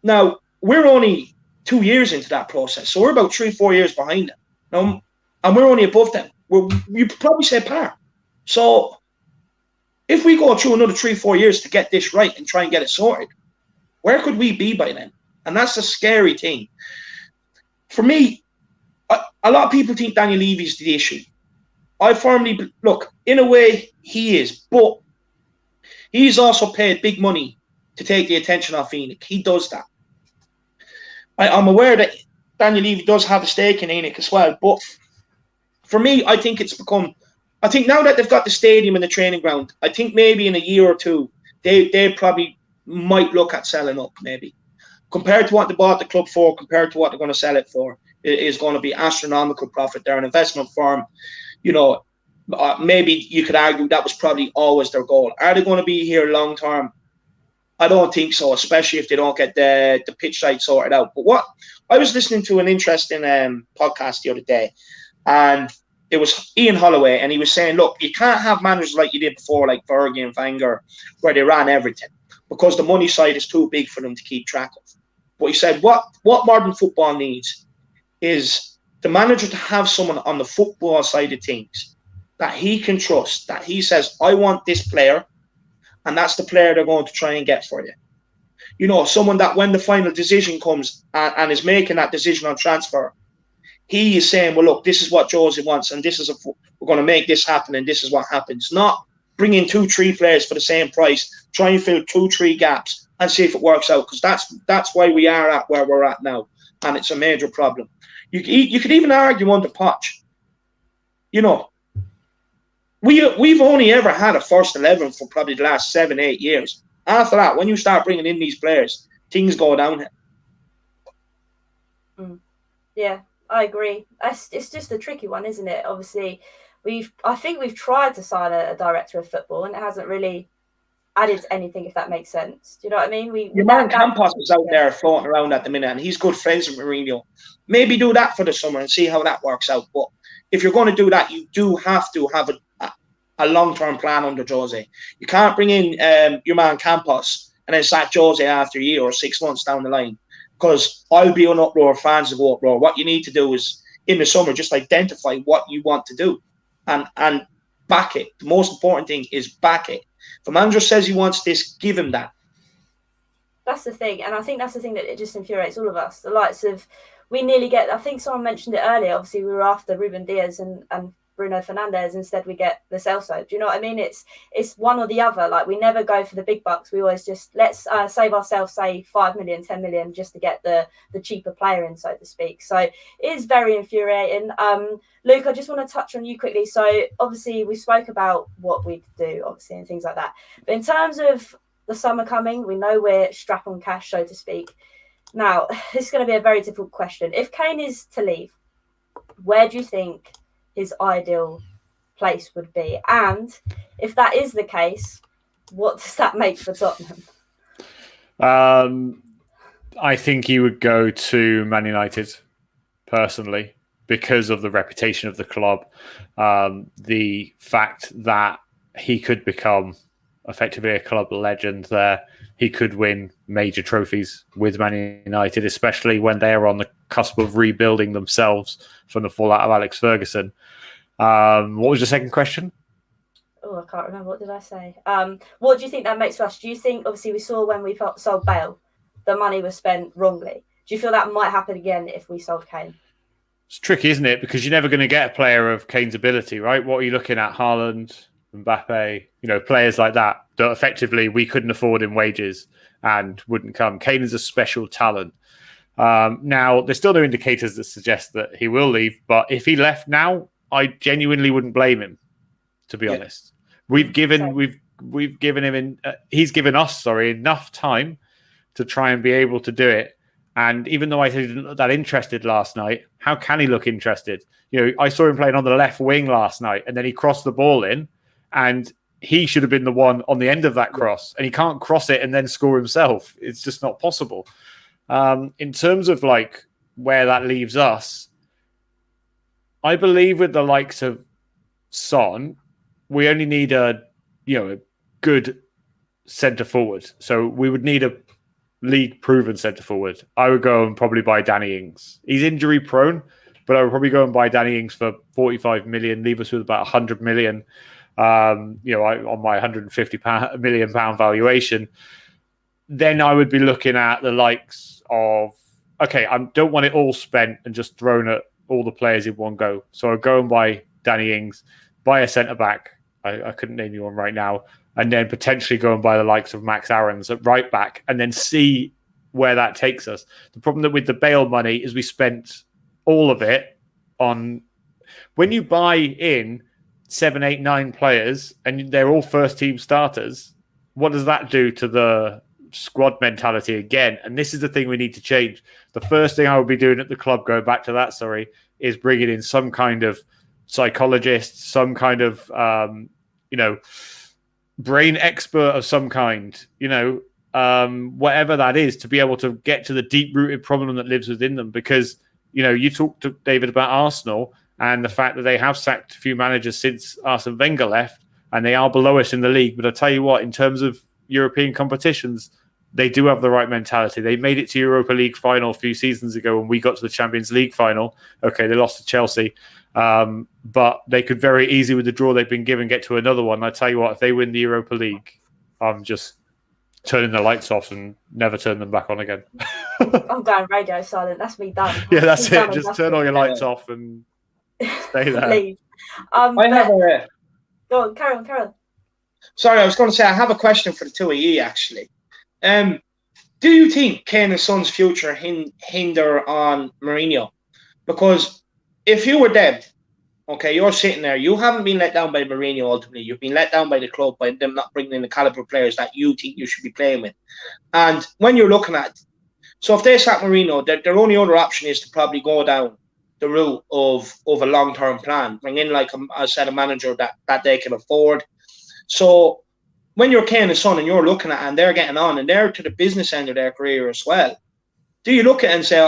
Now, we're only 2 years into that process. So we're about 3-4 years behind them. Now, and we're only above them. You probably say par. So if we go through another 3-4 years to get this right and try and get it sorted, where could we be by then? And that's the scary thing. For me, a lot of people think Daniel Levy's the issue. I firmly look, in a way, he is, but he's also paid big money to take the attention off Enoch. He does that. I'm aware that Daniel Levy does have a stake in Enoch as well, but for me, I think now that they've got the stadium and the training ground, I think maybe in a year or two, they probably might look at selling up, maybe. Compared to what they bought the club for, compared to what they're going to sell it for, it is going to be astronomical profit. They're an investment firm. Maybe you could argue that was probably always their goal. Are they going to be here long term? I don't think so, especially if they don't get the pitch side sorted out. But what I was listening to an interesting podcast the other day, and it was Ian Holloway, and he was saying, look, you can't have managers like you did before, like Fergie and Wenger, where they ran everything, because the money side is too big for them to keep track of. But he said what modern football needs is the manager to have someone on the football side of things that he can trust, that he says, I want this player, and that's the player they're going to try and get for you. Someone that when the final decision comes and is making that decision on transfer, he is saying, well, look, this is what Jose wants, and we're going to make this happen, and this is what happens. Not bring in 2-3 players for the same price, try and fill 2-3 gaps and see if it works out, because that's why we are at where we're at now, and it's a major problem. You could even argue under Poch. We've only ever had a first 11 for probably the last 7-8 years. After that, when you start bringing in these players, things go downhill. Yeah, I agree. It's just a tricky one, isn't it? Obviously, I think we've tried to sign a director of football, and it hasn't really added anything, if that makes sense. Do you know what I mean? Your man Campos is out there floating around at the minute, and he's good friends with Mourinho. Maybe do that for the summer and see how that works out. But if you're going to do that, you do have to have a long-term plan under Jose. You can't bring in your man Campos and then sack Jose after a year or 6 months down the line, because I'll be an uproar, fans will go uproar. What you need to do is, in the summer, just identify what you want to do and back it. The most important thing is back it. If a manager says he wants this, give him that. That's the thing. And I think that's the thing that it just infuriates all of us. The likes of, we nearly get, I think someone mentioned it earlier, obviously we were after Ruben Diaz and Bruno Fernandes. Instead we get Lo Celso. Do you know what I mean? It's one or the other. Like, we never go for the big bucks. We always just, let's save ourselves, say 5 million, 10 million, just to get the cheaper player in, so to speak. So it is very infuriating. Luke, I just want to touch on you quickly. So obviously we spoke about what we do, obviously, and things like that. But in terms of the summer coming, we know we're strapped on cash, so to speak. Now, this is going to be a very difficult question. If Kane is to leave, where do you think his ideal place would be? And if that is the case, what does that make for Tottenham? I think he would go to Man United, personally, because of the reputation of the club. The fact that he could become effectively a club legend there. He could win major trophies with Man United, especially when they are on the cusp of rebuilding themselves from the fallout of Alex Ferguson. What was your second question? Oh, I can't remember. What did I say? What do you think that makes for us? Do you think, obviously, we saw when we sold Bale, the money was spent wrongly. Do you feel that might happen again if we sold Kane? It's tricky, isn't it? Because you're never going to get a player of Kane's ability, right? What are you looking at? Haaland, Mbappe, players like that effectively we couldn't afford in wages and wouldn't come. Kane is a special talent. Now, there's still no indicators that suggest that he will leave, but if he left now, I genuinely wouldn't blame him, to be honest. We've given him he's given us enough time to try and be able to do it. And even though I didn't look that interested last night, how can he look interested? I saw him playing on the left wing last night, and then he crossed the ball in, and he should have been the one on the end of that cross, and he can't cross it and then score himself. It's just not possible. In terms of where that leaves us, I believe with the likes of Son, we only need a good centre forward. So we would need a league proven centre forward. I would go and probably buy Danny Ings. He's injury prone, but I would probably go and buy Danny Ings for 45 million, leave us with about 100 million. On my 150 million pound valuation. Then I would be looking at the likes of, I don't want it all spent and just thrown at all the players in one go. So I'd go and buy Danny Ings, buy a centre back. I couldn't name you one right now. And then potentially go and buy the likes of Max Aarons at right back and then see where that takes us. The problem that with the Bale money is we spent all of it on... When you buy in 7, 8, 9 players and they're all first team starters, what does that do to the squad mentality again? And this is the thing we need to change. The first thing I would be doing at the club, going back to that, is bringing in some kind of psychologist, some kind of, brain expert of some kind, whatever that is, to be able to get to the deep-rooted problem that lives within them. Because, you talked to David about Arsenal and the fact that they have sacked a few managers since Arsene Wenger left, and they are below us in the league. But I tell you what, in terms of European competitions, they do have the right mentality. They made it to Europa League final a few seasons ago when we got to the Champions League final. Okay, they lost to Chelsea. But they could very easily, with the draw they've been given, get to another one. I tell you what, if they win the Europa League, I'm just turning the lights off and never turn them back on again. I'm going radio silent. That's me done. Yeah, that's it. Just turn all your lights off and stay there. Leave. Go on, carry on. Sorry, I was going to say I have a question for the two of you, actually. Do you think Kane and Son's future hinder on Mourinho? Because if you were them, okay, you're sitting there, you haven't been let down by Mourinho ultimately. You've been let down by the club, by them not bringing in the caliber of players that you think you should be playing with. And when you're looking at, so if they sack Mourinho, their only other option is to probably go down the route of a long-term plan, bring in, like I said, a manager that they can afford. So when you're Kane and Son and you're looking at and they're getting on and they're to the business end of their career as well, do you look at it and say,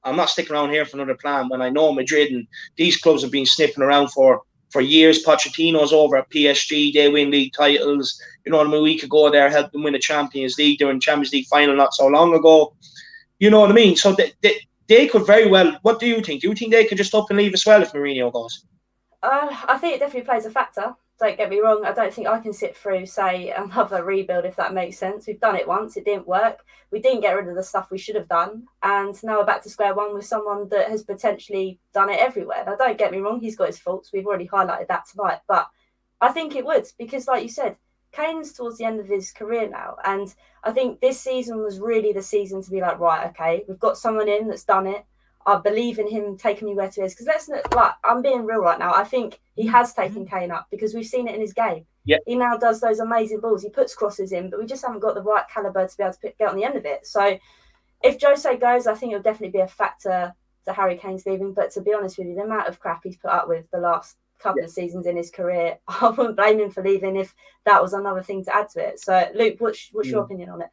I'm not sticking around here for another plan when I know Madrid and these clubs have been sniffing around for years? Pochettino's over at PSG, they win league titles. You know what I mean? We could go there, help them win the Champions League. They were in the Champions League final not so long ago. You know what I mean? So they could very well. What do you think? Do you think they could just up and leave as well if Mourinho goes? I think it definitely plays a factor. Don't get me wrong. I don't think I can sit through, say, another rebuild, if that makes sense. We've done it once. It didn't work. We didn't get rid of the stuff we should have done. And now we're back to square one with someone that has potentially done it everywhere. Now, don't get me wrong. He's got his faults. We've already highlighted that tonight. But I think it would, because like you said, Kane's towards the end of his career now. And I think this season was really the season to be like, right, okay, we've got someone in that's done it. I believe in him taking me where to is. Because I'm being real right now. I think he has taken Kane up because we've seen it in his game. Yeah. He now does those amazing balls. He puts crosses in, but we just haven't got the right caliber to be able to get on the end of it. So if Jose goes, I think it'll definitely be a factor to Harry Kane's leaving. But to be honest with you, the amount of crap he's put up with the last couple of seasons in his career, I wouldn't blame him for leaving if that was another thing to add to it. So Luke, what's your opinion on it?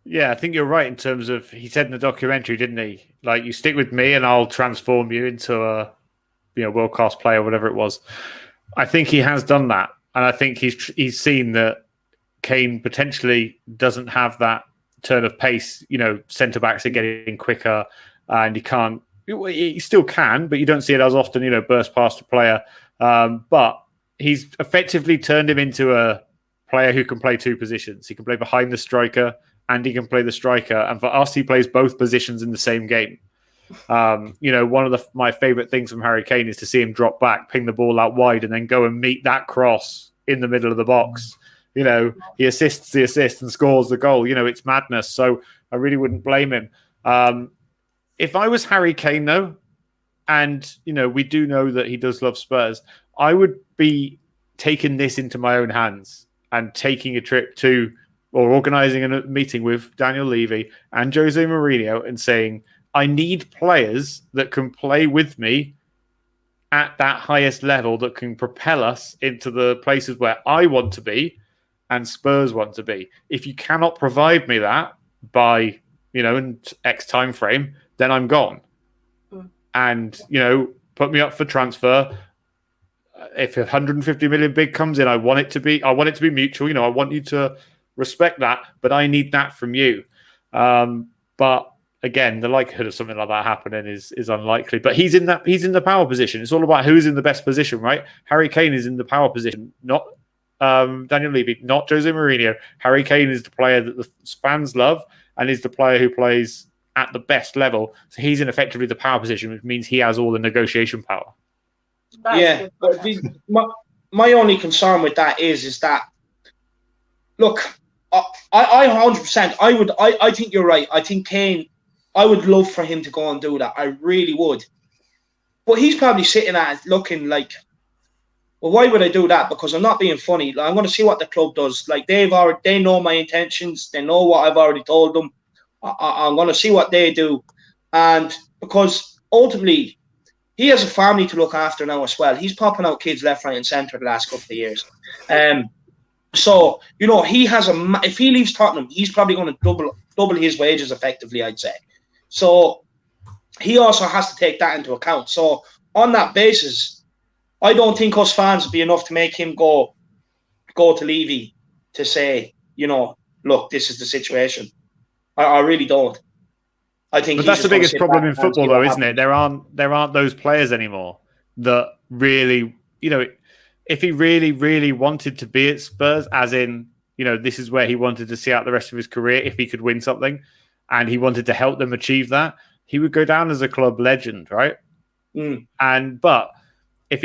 Yeah, I think you're right in terms of, he said in the documentary, didn't he? Like, you stick with me and I'll transform you into a world-class player, whatever it was. I think he has done that. And I think he's seen that Kane potentially doesn't have that turn of pace. Centre-backs are getting quicker and he still can, but you don't see it as often, burst past a player. But he's effectively turned him into a player who can play two positions. He can play behind the striker and he can play the striker. And for us, he plays both positions in the same game. One of my favorite things from Harry Kane is to see him drop back, ping the ball out wide, and then go and meet that cross in the middle of the box. He assists the assist and scores the goal. It's madness. So I really wouldn't blame him. If I was Harry Kane, though, and, we do know that he does love Spurs, I would be taking this into my own hands and taking a trip to, or organising a meeting with Daniel Levy and Jose Mourinho and saying, I need players that can play with me at that highest level that can propel us into the places where I want to be and Spurs want to be. If you cannot provide me that by, in X time frame, then I'm gone. And, put me up for transfer. If 150 million bid comes in, I want it to be mutual. I want you to respect that, but I need that from you. But again, the likelihood of something like that happening is unlikely. But he's in the power position. It's all about who's in the best position, right? Harry Kane is in the power position, not Daniel Levy, not Jose Mourinho. Harry Kane is the player that the fans love and is the player who plays at the best level. So he's in effectively the power position, which means he has all the negotiation power. But my only concern with that is that, look, I 100%, I think you're right. I think Kane, I would love for him to go and do that. I really would. But he's probably sitting at it looking like, well, why would I do that? Because I'm not being funny. Like, I'm going to see what the club does. Like, they know my intentions. They know what I've already told them. I'm going to see what they do. And because ultimately, he has a family to look after now as well. He's popping out kids left, right, and centre the last couple of years. So, he has if he leaves Tottenham, he's probably going to double his wages effectively, I'd say. So he also has to take that into account. So on that basis, I don't think us fans would be enough to make him go to Levy to say, look, this is the situation. I really don't. I think. But that's the biggest problem in football, though, isn't it? There aren't those players anymore that really, if he really, really wanted to be at Spurs, as in, this is where he wanted to see out the rest of his career, if he could win something, and he wanted to help them achieve that, he would go down as a club legend, right? But if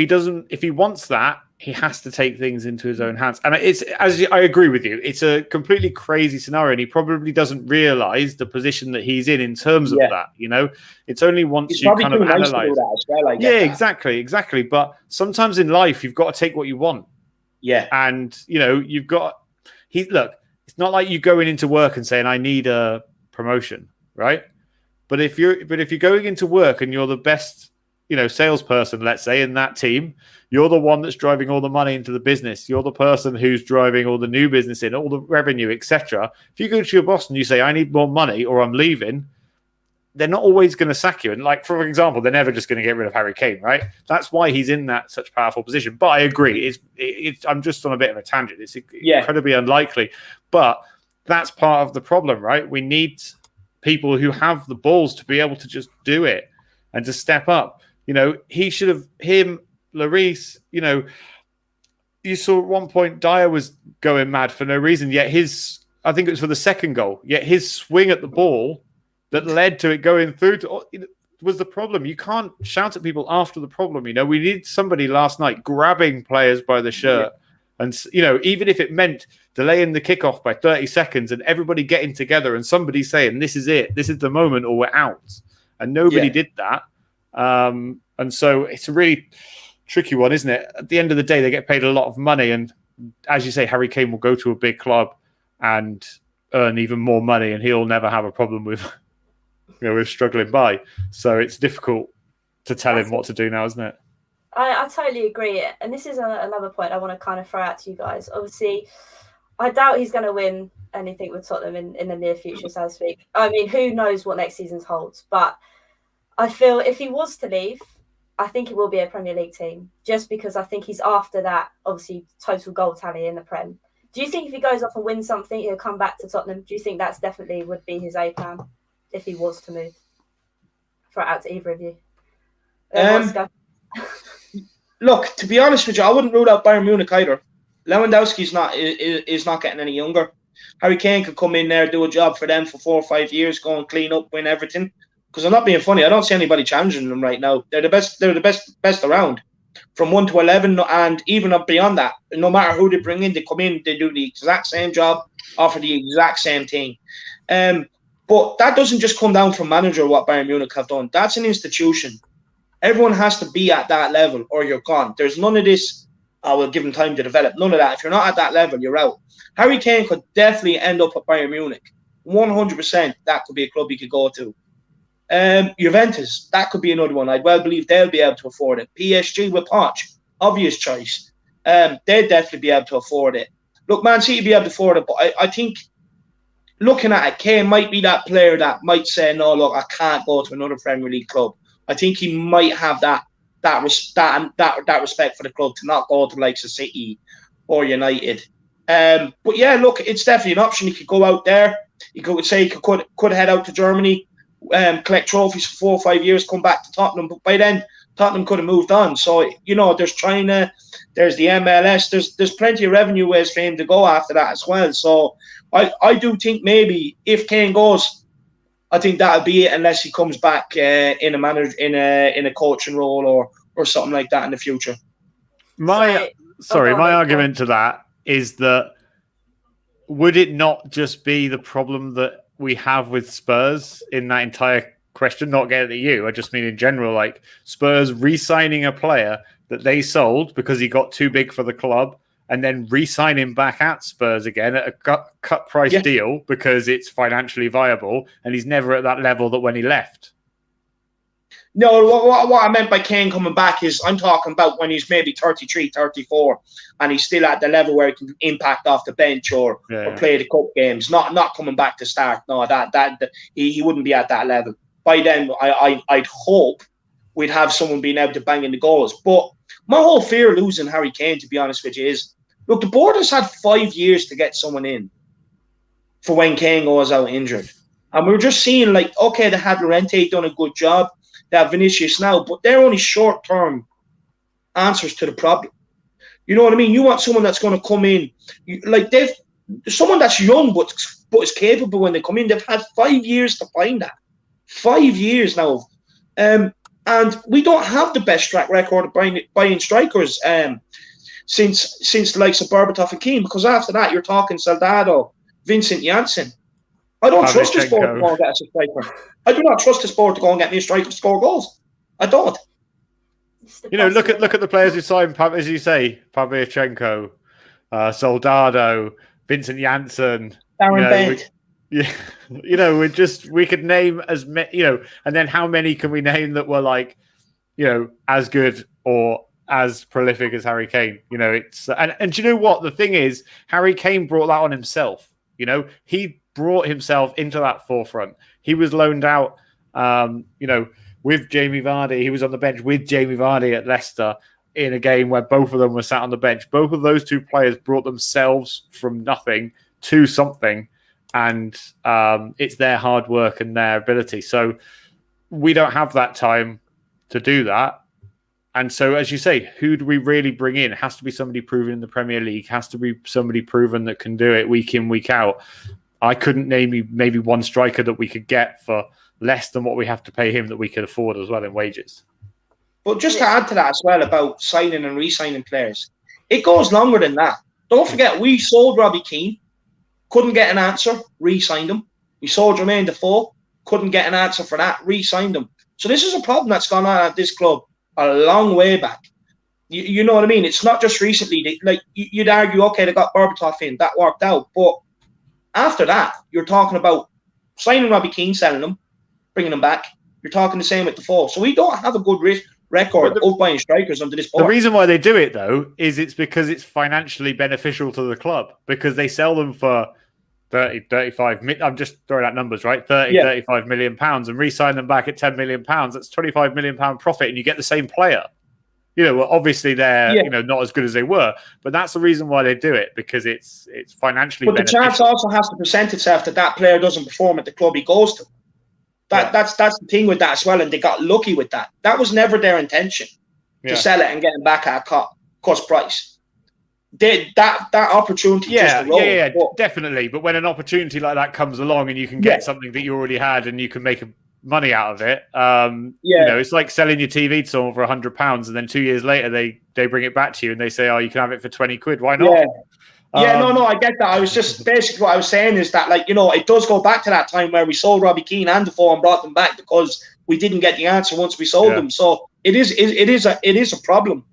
he wants that, he has to take things into his own hands. And I agree with you, it's a completely crazy scenario, and he probably doesn't realise the position that he's in terms of that. It's only once you kind of analyse. Exactly. But sometimes in life, you've got to take what you want. Yeah, and you've got. Look, it's not like you going into work and saying, "I need a promotion," right? But if you're going into work and you're the best, salesperson, let's say, in that team, you're the one that's driving all the money into the business. You're the person who's driving all the new business in, all the revenue, etc. If you go to your boss and you say, I need more money or I'm leaving, they're not always going to sack you. And like, for example, they're never just going to get rid of Harry Kane, right? That's why he's in that such powerful position. But I agree. I'm just on a bit of a tangent. It's incredibly unlikely. But that's part of the problem, right? We need people who have the balls to be able to just do it and to step up. He should have, Lloris, you saw at one point Dyer was going mad for no reason, yet I think it was for the second goal, yet his swing at the ball that led to it going through was the problem. You can't shout at people after the problem. We need somebody last night grabbing players by the shirt. And, even if it meant delaying the kickoff by 30 seconds and everybody getting together and somebody saying, this is it, this is the moment or we're out. And nobody did that. And so it's a really tricky one, isn't it? At the end of the day, they get paid a lot of money. And as you say, Harry Kane will go to a big club and earn even more money and he'll never have a problem with, with struggling by. So it's difficult to tell him what to do now, isn't it? I totally agree. And this is another point I want to kind of throw out to you guys. Obviously, I doubt he's going to win anything with Tottenham in the near future, so to speak. I mean, who knows what next season holds. But I feel if he was to leave, I think it will be a Premier League team, just because I think he's after that, obviously, total goal tally in the Prem. Do you think if he goes off and wins something, he'll come back to Tottenham? Do you think that's definitely would be his A plan if he was to move? Throw it out to either of you. look, to be honest with you, I wouldn't rule out Bayern Munich either. Lewandowski's is not getting any younger. Harry Kane could come in there, do a job for them for 4 or 5 years, go and clean up, win everything. Because I'm not being funny, I don't see anybody challenging them right now. They're the best. They're the best around, from 1 to 11, and even up beyond that. No matter who they bring in, they come in, they do the exact same job, offer the exact same thing. But that doesn't just come down from manager. What Bayern Munich have done, that's an institution. Everyone has to be at that level, or you're gone. There's none of this. I will give them time to develop. None of that. If you're not at that level, you're out. Harry Kane could definitely end up at Bayern Munich. 100%. That could be a club he could go to. Juventus, that could be another one. I'd well believe they'll be able to afford it. PSG with Poch, obvious choice. They'd definitely be able to afford it. Look, Man City be able to afford it, but I think looking at it, Kane might be that player that might say, no, look, I can't go to another Premier League club. I think he might have that respect for the club to not go to the likes of City or United. But yeah, look, it's definitely an option. He could go out there. He could say he could head out to Germany, collect trophies for 4 or 5 years, come back to Tottenham. But by then, Tottenham could have moved on. So, there's China, there's the MLS, there's plenty of revenue ways for him to go after that as well. So I do think maybe if Kane goes, I think that'll be it, unless he comes back in a coaching role or something like that in the future. My argument to that is that would it not just be the problem that we have with Spurs in that entire question? Not getting at you, I just mean in general, like Spurs re-signing a player that they sold because he got too big for the club, and then re-sign him back at Spurs again at a cut price deal because it's financially viable, and he's never at that level that when he left. No, what I meant by Kane coming back is I'm talking about when he's maybe 33, 34, and he's still at the level where he can impact off the bench or play the cup games. Not coming back to start. No, he wouldn't be at that level. By then, I'd hope we'd have someone being able to bang in the goals. But my whole fear of losing Harry Kane, to be honest with you, is, look, the board has had 5 years to get someone in for when Kane goes out injured. And we're just seeing, like, okay, they had Llorente done a good job. They have Vinicius now, but they're only short-term answers to the problem. You know what I mean? You want someone that's going to come in, someone that's young but is capable when they come in. They've had 5 years to find that. 5 years now. And we don't have the best track record of buying strikers since the likes of Berbatov and Keane, because after that, you're talking Soldado, Vincent Janssen. I don't trust this board to go and get us a striker. I do not trust this board to go and get me a striker to score goals. I don't. Look at the players who signed, as you say, Pavlyuchenko, Soldado, Vincent Janssen, Darren Bent. We could name as many, and then how many can we name that were like, as good or as prolific as Harry Kane? It's and do you know what the thing is? Harry Kane brought that on himself. He brought himself into that forefront. He was loaned out, with Jamie Vardy. He was on the bench with Jamie Vardy at Leicester in a game where both of them were sat on the bench. Both of those two players brought themselves from nothing to something, and it's their hard work and their ability. So we don't have that time to do that. And so, as you say, who do we really bring in? It has to be somebody proven in the Premier League. Has to be somebody proven that can do it week in, week out. I couldn't name you maybe one striker that we could get for less than what we have to pay him that we could afford as well in wages. But just to add to that as well about signing and re-signing players, it goes longer than that. Don't forget, we sold Robbie Keane, couldn't get an answer, re-signed him. We sold Jermaine Defoe, couldn't get an answer for that, re-signed him. So this is a problem that's gone on at this club a long way back. You know what I mean? It's not just recently. You'd argue, okay, they got Berbatov in, that worked out. But after that, you're talking about signing Robbie Keane, selling him, bringing him back. You're talking the same with Defoe. So we don't have a good record of buying strikers under this board. The reason why they do it, though, is it's because it's financially beneficial to the club, because they sell them for 30, 35, I'm just throwing out numbers, right? 35 million pounds, and re-sign them back at 10 million pounds. That's 25 million pound profit, and you get the same player. Obviously they're not as good as they were, but that's the reason why they do it, because it's financially beneficial. But the chance also has to present itself that player doesn't perform at the club he goes to. That's the thing with that as well, and they got lucky with that. That was never their intention. to sell it and get them back at a cost price. That opportunity just arose. Yeah, definitely. But when an opportunity like that comes along and you can get something that you already had and you can make money out of it, it's like selling your TV to someone for £100 and then 2 years later they bring it back to you and they say, "Oh, you can have it for 20 quid. Why not?" No, I get that. I was just basically what I was saying is that, like, it does go back to that time where we sold Robbie Keane and Defoe and brought them back because we didn't get the answer once we sold them. So it is a problem.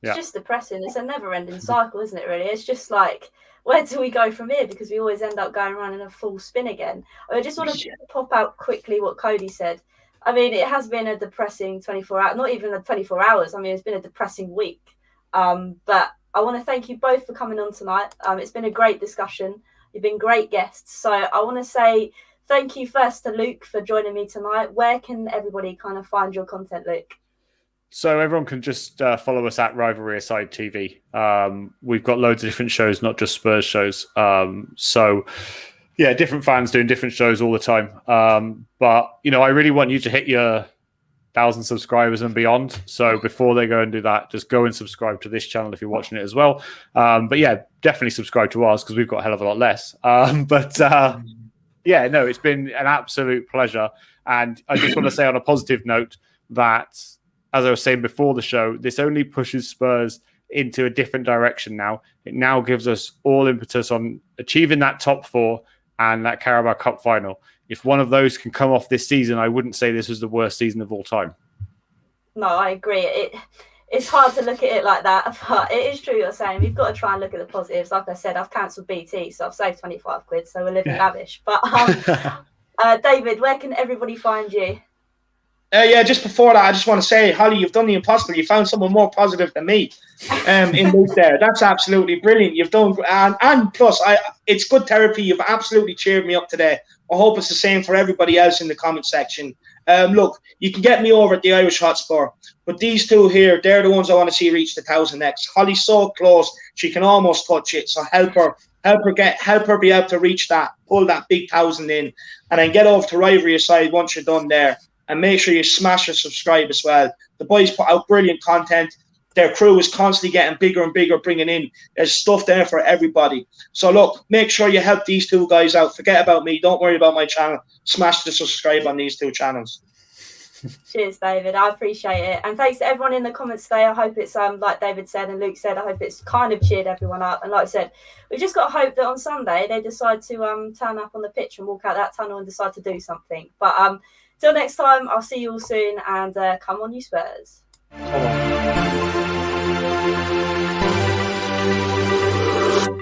It's just depressing. It's a never-ending cycle, isn't it, really? It's just like, where do we go from here? Because we always end up going around in a full spin again. I just want to pop out quickly what Cody said. I mean, it has been a depressing 24 hours, not even 24 hours. I mean, it's been a depressing week. But I want to thank you both for coming on tonight. It's been a great discussion. You've been great guests. So I want to say thank you first to Luke for joining me tonight. Where can everybody kind of find your content, Luke? So everyone can just follow us at Rivalry Aside TV. We've got loads of different shows, not just Spurs shows. Different fans doing different shows all the time. But I really want you to hit your 1,000 subscribers and beyond. So before they go and do that, just go and subscribe to this channel if you're watching it as well. Definitely subscribe to ours because we've got a hell of a lot less. It's been an absolute pleasure. And I just want to say on a positive note that, as I was saying before the show, this only pushes Spurs into a different direction now. It now gives us all impetus on achieving that top four and that Carabao Cup final. If one of those can come off this season, I wouldn't say this was the worst season of all time. No, I agree. It's hard to look at it like that, but it is true you're saying. We've got to try and look at the positives. Like I said, I've cancelled BT, so I've saved 25 quid, so we're living lavish. But David, where can everybody find you? Just before that, I just want to say, Hollie, you've done the impossible. You found someone more positive than me in Luke there. That's absolutely brilliant. You've done, and plus, it's good therapy. You've absolutely cheered me up today. I hope it's the same for everybody else in the comment section. Look, you can get me over at the Irish Hotspur, but these two here, they're the ones I want to see reach the 1,000 next. Hollie's so close, she can almost touch it. So help her be able to reach that, pull that big 1,000 in, and then get over to Rivalry Aside once you're done there. And make sure you smash and subscribe as well. The boys put out brilliant content. Their crew is constantly getting bigger and bigger, bringing in. There's stuff there for everybody. So look, make sure you help these two guys out. Forget about me. Don't worry about my channel. Smash the subscribe on these two channels. Cheers, David. I appreciate it. And thanks to everyone in the comments today. I hope it's, like David said and Luke said, I hope it's kind of cheered everyone up. And like I said, we've just got to hope that on Sunday they decide to turn up on the pitch and walk out that tunnel and decide to do something. But till next time, I'll see you all soon, and come on, you Spurs. Come on.